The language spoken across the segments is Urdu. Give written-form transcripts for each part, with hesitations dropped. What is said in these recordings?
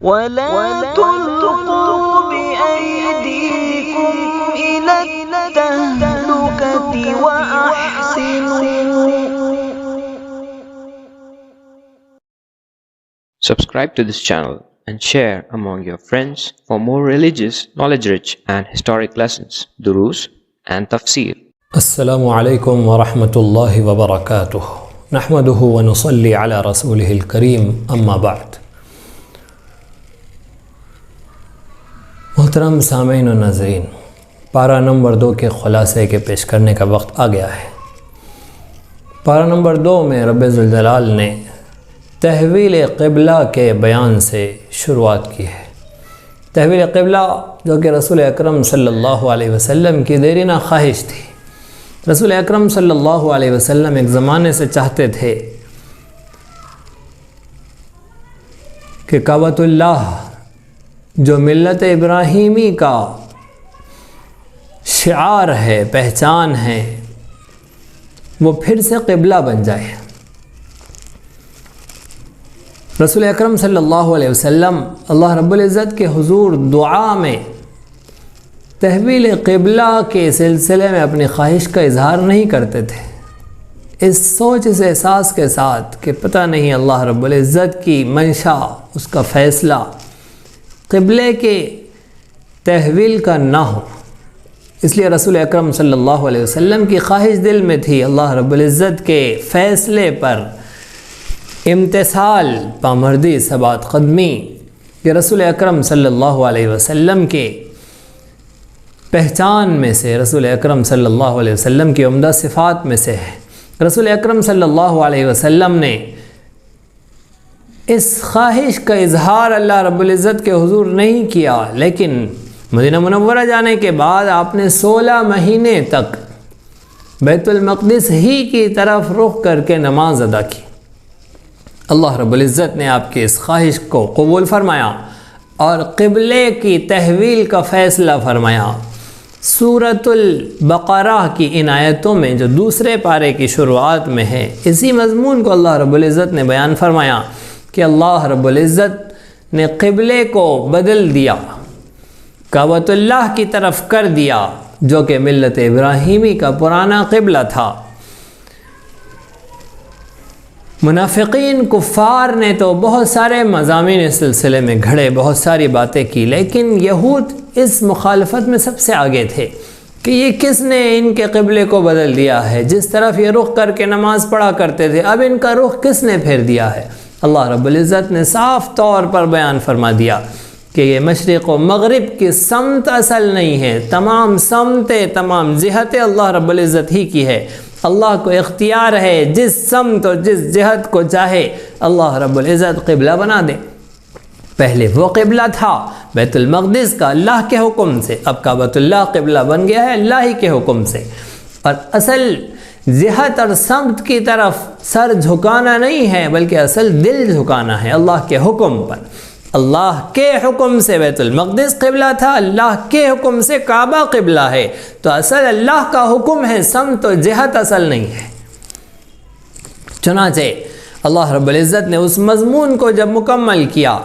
ولا تلقوا بأيديكم إلى التهلكة وأحسنوا. Subscribe to this channel and share among your friends for more religious, knowledge-rich and historic lessons, durus and tafsir. السلام عليكم ورحمة الله وبركاته. نحمده ونصلي على رسوله الكريم أما بعد. محترم سامعین و ناظرین، پارہ نمبر 2 کے خلاصے کے پیش کرنے کا وقت آ گیا ہے۔ پارہ نمبر 2 میں رب ذوالجلال نے تحویل قبلہ کے بیان سے شروعات کی ہے۔ تحویل قبلہ جو کہ رسول اکرم صلی اللہ علیہ وسلم کی دیرینہ خواہش تھی۔ رسول اکرم صلی اللہ علیہ وسلم ایک زمانے سے چاہتے تھے کہ کعبۃ اللہ جو ملت ابراہیمی کا شعار ہے، پہچان ہے، وہ پھر سے قبلہ بن جائے۔ رسول اکرم صلی اللہ علیہ وسلم اللہ رب العزت کے حضور دعا میں تحویل قبلہ کے سلسلے میں اپنی خواہش کا اظہار نہیں کرتے تھے، اس سوچ، اس احساس کے ساتھ کہ پتہ نہیں اللہ رب العزت کی منشا، اس کا فیصلہ قبلے کے تحویل کا نہ ہو۔ اس لیے رسول اکرم صلی اللہ علیہ وسلم کی خواہش دل میں تھی اللہ رب العزت کے فیصلے پر امتثال، پامردی، ثبات قدمی، یہ رسول اکرم صلی اللہ علیہ وسلم کے پہچان میں سے، رسول اکرم صلی اللہ علیہ وسلم کی عمدہ صفات میں سے ہے۔ رسول اکرم صلی اللہ علیہ وسلم نے اس خواہش کا اظہار اللہ رب العزت کے حضور نہیں کیا، لیکن مدینہ منورہ جانے کے بعد آپ نے 16 مہینے تک بیت المقدس ہی کی طرف رخ کر کے نماز ادا کی۔ اللہ رب العزت نے آپ کی اس خواہش کو قبول فرمایا اور قبلے کی تحویل کا فیصلہ فرمایا۔ سورۃ البقرہ کی ان آیتوں میں جو دوسرے پارے کی شروعات میں ہے، اسی مضمون کو اللہ رب العزت نے بیان فرمایا کہ اللہ رب العزت نے قبلے کو بدل دیا، کعبۃ اللہ کی طرف کر دیا، جو کہ ملت ابراہیمی کا پرانا قبلہ تھا۔ منافقین، کفار نے تو بہت سارے مضامین اس سلسلے میں گھڑے، بہت ساری باتیں کی، لیکن یہود اس مخالفت میں سب سے آگے تھے کہ یہ کس نے ان کے قبلے کو بدل دیا ہے؟ جس طرف یہ رخ کر کے نماز پڑھا کرتے تھے، اب ان کا رخ کس نے پھیر دیا ہے؟ اللہ رب العزت نے صاف طور پر بیان فرما دیا کہ یہ مشرق و مغرب کی سمت اصل نہیں ہے، تمام سمتیں، تمام جہتیں اللہ رب العزت ہی کی ہے۔ اللہ کو اختیار ہے جس سمت اور جس جہت کو چاہے اللہ رب العزت قبلہ بنا دے۔ پہلے وہ قبلہ تھا بیت المقدس کا اللہ کے حکم سے، اب کعبۃ اللہ قبلہ بن گیا ہے اللہ ہی کے حکم سے۔ اور اصل جہت اور سمت کی طرف سر جھکانا نہیں ہے، بلکہ اصل دل جھکانا ہے اللہ کے حکم پر۔ اللہ کے حکم سے بیت المقدس قبلہ تھا، اللہ کے حکم سے کعبہ قبلہ ہے، تو اصل اللہ کا حکم ہے، سمت و جہت اصل نہیں ہے۔ چنانچہ اللہ رب العزت نے اس مضمون کو جب مکمل کیا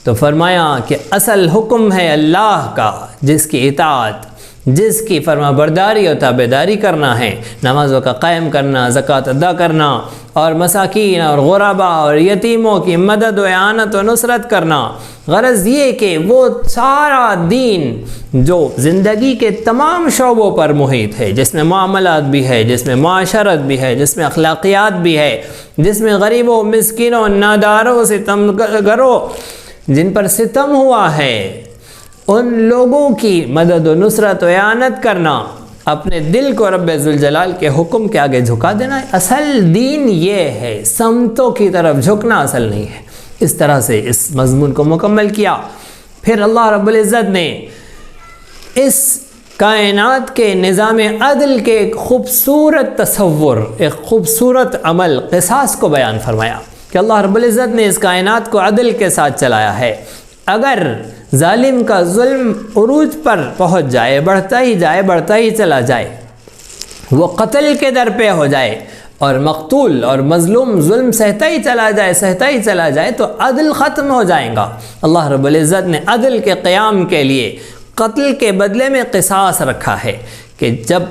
تو فرمایا کہ اصل حکم ہے اللہ کا، جس کی اطاعت، جس کی فرما برداری اور تابعداری کرنا ہے، نمازوں کا قائم کرنا، زکوٰۃ ادا کرنا، اور مساکین اور غربا اور یتیموں کی مدد و اعانت و نصرت کرنا۔ غرض یہ کہ وہ سارا دین جو زندگی کے تمام شعبوں پر محیط ہے، جس میں معاملات بھی ہے، جس میں معاشرت بھی ہے، جس میں اخلاقیات بھی ہے، جس میں غریبوں، مسکینوں، ناداروں، ستم گروں جن پر ستم ہوا ہے، ان لوگوں کی مدد و نصرت و اعانت کرنا، اپنے دل کو رب ذوالجلال کے حکم کے آگے جھکا دینا ہے۔ اصل دین یہ ہے، سمتوں کی طرف جھکنا اصل نہیں ہے۔ اس طرح سے اس مضمون کو مکمل کیا۔ پھر اللہ رب العزت نے اس کائنات کے نظام عدل کے ایک خوبصورت تصور، ایک خوبصورت عمل، قصاص کو بیان فرمایا کہ اللہ رب العزت نے اس کائنات کو عدل کے ساتھ چلایا ہے۔ اگر ظالم کا ظلم عروج پر پہنچ جائے، بڑھتا ہی چلا جائے، وہ قتل کے در پہ ہو جائے اور مقتول اور مظلوم ظلم سہتا ہی چلا جائے تو عدل ختم ہو جائے گا۔ اللہ رب العزت نے عدل کے قیام کے لیے قتل کے بدلے میں قصاص رکھا ہے کہ جب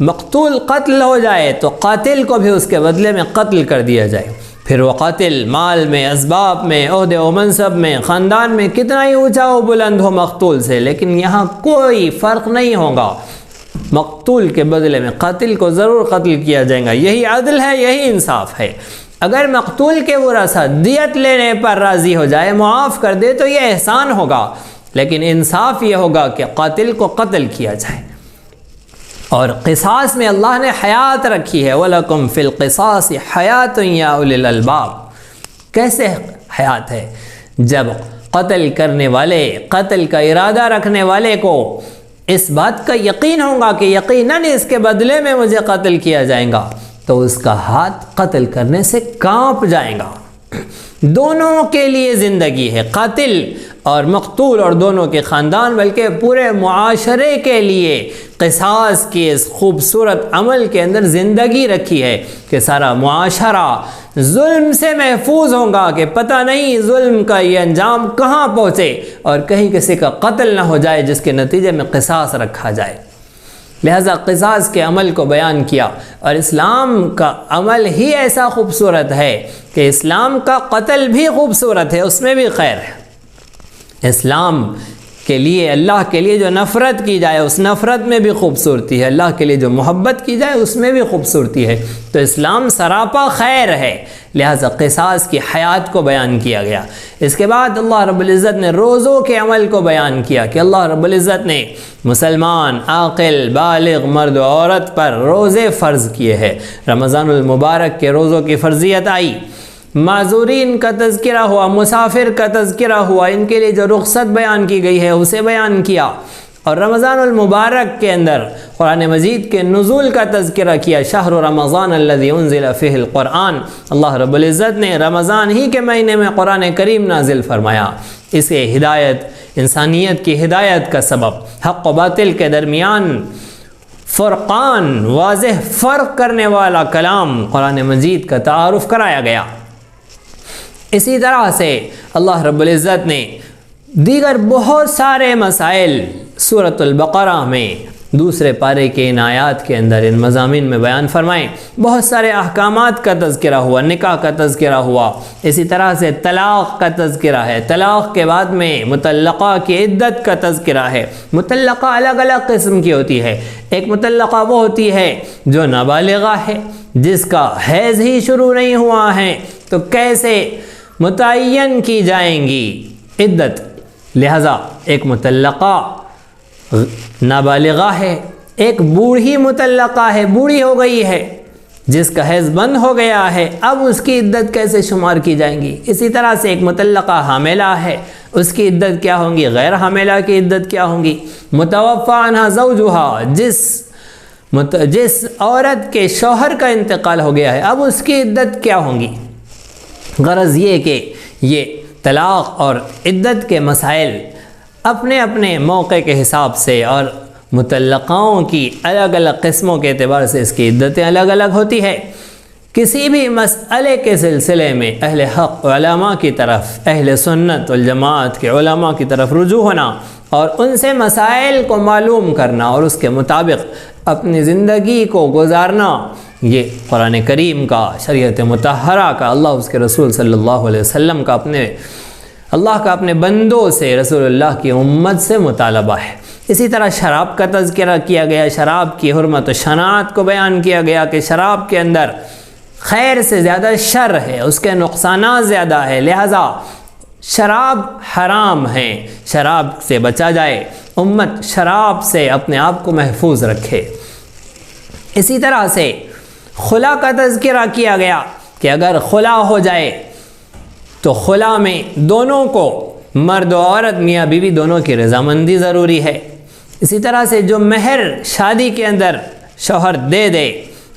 مقتول قتل ہو جائے تو قاتل کو بھی اس کے بدلے میں قتل کر دیا جائے، پھر وہ قاتل مال میں، اسباب میں، عہدے و منصب میں، خاندان میں کتنا ہی اونچا و بلند ہو مقتول سے، لیکن یہاں کوئی فرق نہیں ہوگا، مقتول کے بدلے میں قاتل کو ضرور قتل کیا جائے گا۔ یہی عدل ہے، یہی انصاف ہے۔ اگر مقتول کے ورثہ دیت لینے پر راضی ہو جائے، معاف کر دے تو یہ احسان ہوگا، لیکن انصاف یہ ہوگا کہ قاتل کو قتل کیا جائے۔ اور قصاص میں اللہ نے حیات رکھی ہے، وَلَكُمْ فِي الْقِصَاصِ حَيَاتٌ يَا أُولِي الْأَلْبَابِ۔ کیسے حیات ہے؟ جب قتل کرنے والے، قتل کا ارادہ رکھنے والے کو اس بات کا یقین ہوگا کہ یقیناً اس کے بدلے میں مجھے قتل کیا جائے گا، تو اس کا ہاتھ قتل کرنے سے کانپ جائے گا۔ دونوں کے لیے زندگی ہے، قاتل اور مقتول اور دونوں کے خاندان، بلکہ پورے معاشرے کے لیے قصاص کی اس خوبصورت عمل کے اندر زندگی رکھی ہے کہ سارا معاشرہ ظلم سے محفوظ ہوگا کہ پتہ نہیں ظلم کا یہ انجام کہاں پہنچے اور کہیں کسی کا قتل نہ ہو جائے جس کے نتیجے میں قصاص رکھا جائے۔ لہذا قصاص کے عمل کو بیان کیا، اور اسلام کا عمل ہی ایسا خوبصورت ہے کہ اسلام کا قتل بھی خوبصورت ہے، اس میں بھی خیر ہے۔ اسلام کے لیے، اللہ کے لیے جو نفرت کی جائے اس نفرت میں بھی خوبصورتی ہے، اللہ کے لیے جو محبت کی جائے اس میں بھی خوبصورتی ہے، تو اسلام سراپا خیر ہے۔ لہذا قصاص کی حیات کو بیان کیا گیا۔ اس کے بعد اللہ رب العزت نے روزوں کے عمل کو بیان کیا کہ اللہ رب العزت نے مسلمان، عاقل، بالغ مرد و عورت پر روزے فرض کیے ہیں۔ رمضان المبارک کے روزوں کی فرضیت آئی، معذورین کا تذکرہ ہوا، مسافر کا تذکرہ ہوا، ان کے لیے جو رخصت بیان کی گئی ہے اسے بیان کیا، اور رمضان المبارک کے اندر قرآن مجید کے نزول کا تذکرہ کیا۔ شہر رمضان الذی انزل فیہ القرآن، اللہ رب العزت نے رمضان ہی کے مہینے میں قرآن کریم نازل فرمایا۔ اسے ہدایت، انسانیت کی ہدایت کا سبب، حق و باطل کے درمیان فرقان، واضح فرق کرنے والا کلام قرآن مجید کا تعارف کرایا گیا۔ اسی طرح سے اللہ رب العزت نے دیگر بہت سارے مسائل سورۃ البقرہ میں دوسرے پارے کے ان آیات کے اندر، ان مضامین میں بیان فرمائیں۔ بہت سارے احکامات کا تذکرہ ہوا، نکاح کا تذکرہ ہوا، اسی طرح سے طلاق کا تذکرہ ہے، طلاق کے بعد میں مطلقہ کی عدت کا تذکرہ ہے۔ مطلقہ الگ الگ قسم کی ہوتی ہے، ایک مطلقہ وہ ہوتی ہے جو نابالغہ ہے، جس کا حیض ہی شروع نہیں ہوا ہے، تو کیسے متعین کی جائیں گی عدت؟ لہذا ایک مطلقہ نابالغہ ہے، ایک بوڑھی مطلقہ ہے، بوڑھی ہو گئی ہے، جس کا حیض بند ہو گیا ہے، اب اس کی عدت کیسے شمار کی جائیں گی؟ اسی طرح سے ایک مطلقہ حاملہ ہے، اس کی عدت کیا ہوں گی؟ غیر حاملہ کی عدت کیا ہوں گی؟ متوفی عنہا زوجہا، جس عورت کے شوہر کا انتقال ہو گیا ہے، اب اس کی عدت کیا ہوں گی؟ غرض یہ کہ یہ طلاق اور عدت کے مسائل اپنے اپنے موقع کے حساب سے اور مطلقاؤں کی الگ الگ قسموں کے اعتبار سے اس کی عدتیں الگ الگ ہوتی ہے۔ کسی بھی مسئلے کے سلسلے میں اہل حق علماء کی طرف، اہل سنت والجماعت کے علماء کی طرف رجوع ہونا اور ان سے مسائل کو معلوم کرنا اور اس کے مطابق اپنی زندگی کو گزارنا، یہ قرآن کریم کا، شریعت مطہرہ کا، اللہ اس کے رسول صلی اللہ علیہ وسلم کا، اللہ کا اپنے بندوں سے، رسول اللہ کی امت سے مطالبہ ہے۔ اسی طرح شراب کا تذکرہ کیا گیا، شراب کی حرمت و شناعت کو بیان کیا گیا کہ شراب کے اندر خیر سے زیادہ شر ہے، اس کے نقصانات زیادہ ہے، لہذا شراب حرام ہے، شراب سے بچا جائے، امت شراب سے اپنے آپ کو محفوظ رکھے۔ اسی طرح سے خلا کا تذکرہ کیا گیا کہ اگر خلا ہو جائے تو خلا میں دونوں کو، مرد و عورت، میاں بیوی دونوں کی رضامندی ضروری ہے۔ اسی طرح سے جو مہر شادی کے اندر شوہر دے دے،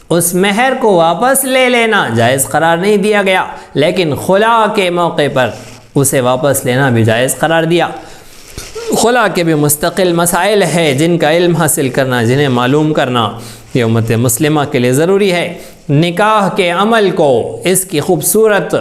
اس مہر کو واپس لے لینا جائز قرار نہیں دیا گیا، لیکن خلا کے موقع پر اسے واپس لینا بھی جائز قرار دیا۔ خلا کے بھی مستقل مسائل ہے جن کا علم حاصل کرنا، جنہیں معلوم کرنا یہ امت مسلمہ کے لیے ضروری ہے۔ نکاح کے عمل کو، اس کی خوبصورت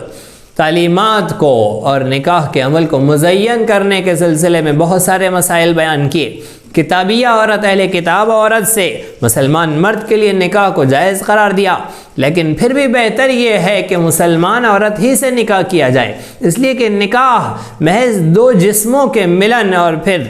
تعلیمات کو اور نکاح کے عمل کو مزین کرنے کے سلسلے میں بہت سارے مسائل بیان کیے۔ کتابیہ عورت، اہل کتاب عورت سے مسلمان مرد کے لیے نکاح کو جائز قرار دیا، لیکن پھر بھی بہتر یہ ہے کہ مسلمان عورت ہی سے نکاح کیا جائے، اس لیے کہ نکاح محض دو جسموں کے ملن اور پھر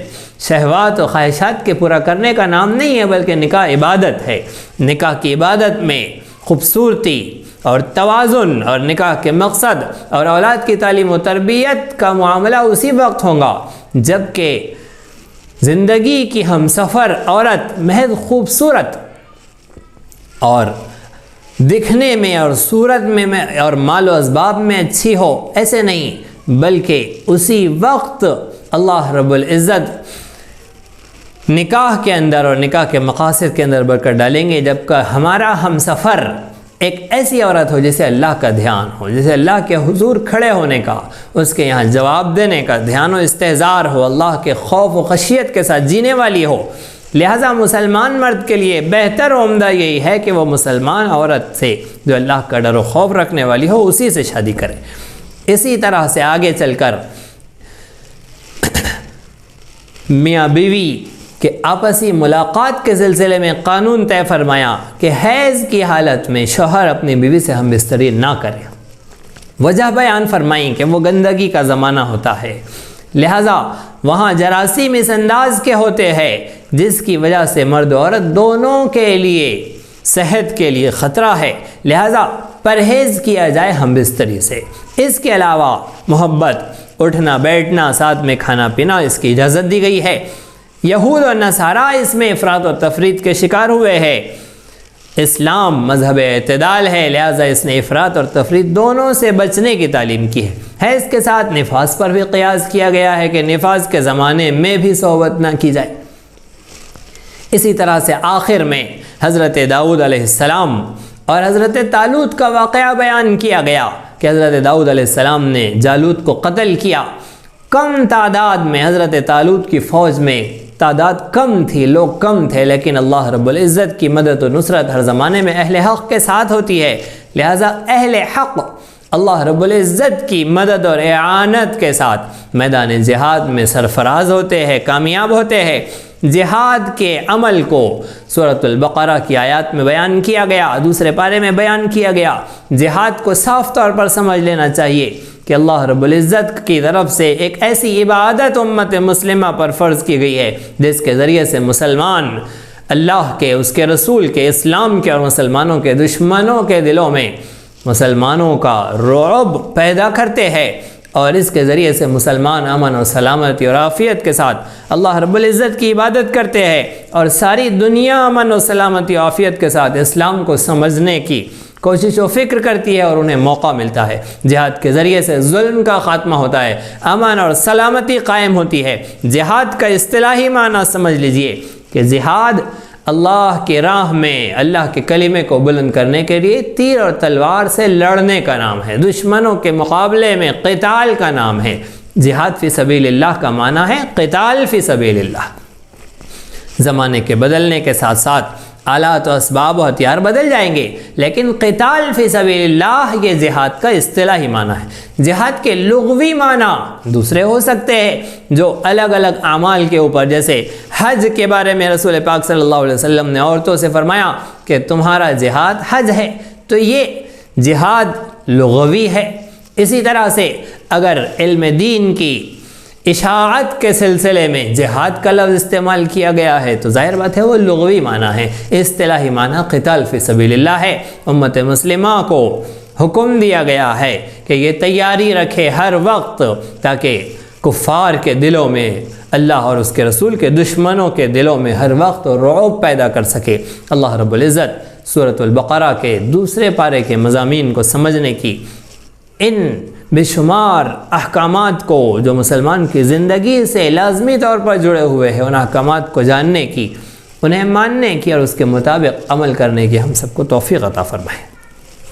شہوات و خواہشات کے پورا کرنے کا نام نہیں ہے، بلکہ نکاح عبادت ہے۔ نکاح کی عبادت میں خوبصورتی اور توازن اور نکاح کے مقصد اور اولاد کی تعلیم و تربیت کا معاملہ اسی وقت ہوگا جب کہ زندگی کی ہم سفر عورت محض خوبصورت اور دکھنے میں اور صورت میں اور مال و اسباب میں اچھی ہو، ایسے نہیں، بلکہ اسی وقت اللہ رب العزت نکاح کے اندر اور نکاح کے مقاصد کے اندر برکت ڈالیں گے جب کہ ہمارا ہم سفر ایک ایسی عورت ہو جسے اللہ کا دھیان ہو، جسے اللہ کے حضور کھڑے ہونے کا، اس کے یہاں جواب دینے کا دھیان و استحضار ہو، اللہ کے خوف و خشیت کے ساتھ جینے والی ہو۔ لہٰذا مسلمان مرد کے لیے بہتر و عمدہ یہی ہے کہ وہ مسلمان عورت سے جو اللہ کا ڈر و خوف رکھنے والی ہو اسی سے شادی کرے۔ اسی طرح سے آگے چل کر میاں بیوی کہ آپسی ملاقات کے سلسلے میں قانون طے فرمایا کہ حیض کی حالت میں شوہر اپنی بیوی سے ہم بستری نہ کرے۔ وجہ بیان فرمائیں کہ وہ گندگی کا زمانہ ہوتا ہے، لہٰذا وہاں جراثیم اس انداز کے ہوتے ہیں جس کی وجہ سے مرد و عورت دونوں کے لیے صحت کے لیے خطرہ ہے، لہٰذا پرہیز کیا جائے ہم بستری سے۔ اس کے علاوہ محبت، اٹھنا بیٹھنا، ساتھ میں کھانا پینا، اس کی اجازت دی گئی ہے۔ یہود و نصارہ اس میں افراط و تفریط کے شکار ہوئے ہیں۔ اسلام مذہب اعتدال ہے، لہٰذا اس نے افراط اور تفریط دونوں سے بچنے کی تعلیم کی ہے۔ حیض کے ساتھ نفاس پر بھی قیاس کیا گیا ہے کہ نفاس کے زمانے میں بھی صحبت نہ کی جائے۔ اسی طرح سے آخر میں حضرت داؤد علیہ السلام اور حضرت طالوت کا واقعہ بیان کیا گیا کہ حضرت داؤد علیہ السلام نے جالوت کو قتل کیا۔ کم تعداد میں حضرت طالوت کی فوج میں تعداد کم تھی، لوگ کم تھے، لیکن اللہ رب العزت کی مدد و نصرت ہر زمانے میں اہل حق کے ساتھ ہوتی ہے، لہٰذا اہل حق اللہ رب العزت کی مدد اور اعانت کے ساتھ میدان جہاد میں سرفراز ہوتے ہیں، کامیاب ہوتے ہیں۔ جہاد کے عمل کو سورۃ البقرہ کی آیات میں بیان کیا گیا، دوسرے پارے میں بیان کیا گیا۔ جہاد کو صاف طور پر سمجھ لینا چاہیے کہ اللہ رب العزت کی طرف سے ایک ایسی عبادت امت مسلمہ پر فرض کی گئی ہے جس کے ذریعے سے مسلمان اللہ کے، اس کے رسول کے، اسلام کے اور مسلمانوں کے دشمنوں کے دلوں میں مسلمانوں کا رعب پیدا کرتے ہیں، اور اس کے ذریعے سے مسلمان امن اور سلامتی اور عافیت کے ساتھ اللہ رب العزت کی عبادت کرتے ہیں، اور ساری دنیا امن اور سلامتی اور عافیت کے ساتھ اسلام کو سمجھنے کی کوشش و فکر کرتی ہے اور انہیں موقع ملتا ہے۔ جہاد کے ذریعے سے ظلم کا خاتمہ ہوتا ہے، امن اور سلامتی قائم ہوتی ہے۔ جہاد کا اصطلاحی معنی سمجھ لیجئے کہ جہاد اللہ کی راہ میں اللہ کے کلمے کو بلند کرنے کے لیے تیر اور تلوار سے لڑنے کا نام ہے، دشمنوں کے مقابلے میں قتال کا نام ہے۔ جہاد فی سبیل اللہ کا معنی ہے قتال فی سبیل اللہ۔ زمانے کے بدلنے کے ساتھ ساتھ آلات و اسباب و ہتھیار بدل جائیں گے، لیکن قتال فی سبیل اللہ یہ جہاد کا اصطلاحی معنی ہے۔ جہاد کے لغوی معنی دوسرے ہو سکتے ہیں جو الگ الگ اعمال کے اوپر، جیسے حج کے بارے میں رسول پاک صلی اللہ علیہ وسلم نے عورتوں سے فرمایا کہ تمہارا جہاد حج ہے، تو یہ جہاد لغوی ہے۔ اسی طرح سے اگر علم دین کی اشاعت کے سلسلے میں جہاد کا لفظ استعمال کیا گیا ہے تو ظاہر بات ہے وہ لغوی معنی ہے، اصطلاحی معنی قتال فی سبیل اللہ ہے۔ امت مسلمہ کو حکم دیا گیا ہے کہ یہ تیاری رکھے ہر وقت تاکہ کفار کے دلوں میں اللہ اور اس کے رسول کے دشمنوں کے دلوں میں ہر وقت رعب پیدا کر سکے۔ اللہ رب العزت سورۃ البقرہ کے دوسرے پارے کے مضامین کو سمجھنے کی، ان بے شمار احکامات کو جو مسلمان کی زندگی سے لازمی طور پر جڑے ہوئے ہیں، ان احکامات کو جاننے کی، انہیں ماننے کی اور اس کے مطابق عمل کرنے کی ہم سب کو توفیق عطا فرمائے۔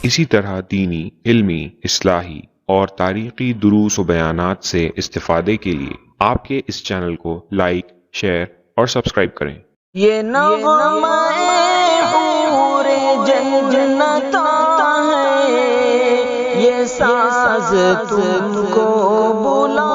اسی طرح دینی، علمی، اصلاحی اور تاریخی دروس و بیانات سے استفادے کے لیے آپ کے اس چینل کو لائک، شیئر اور سبسکرائب کریں۔ یہ نغمہ حور جنت ہے، یہ ساز تم کو بلا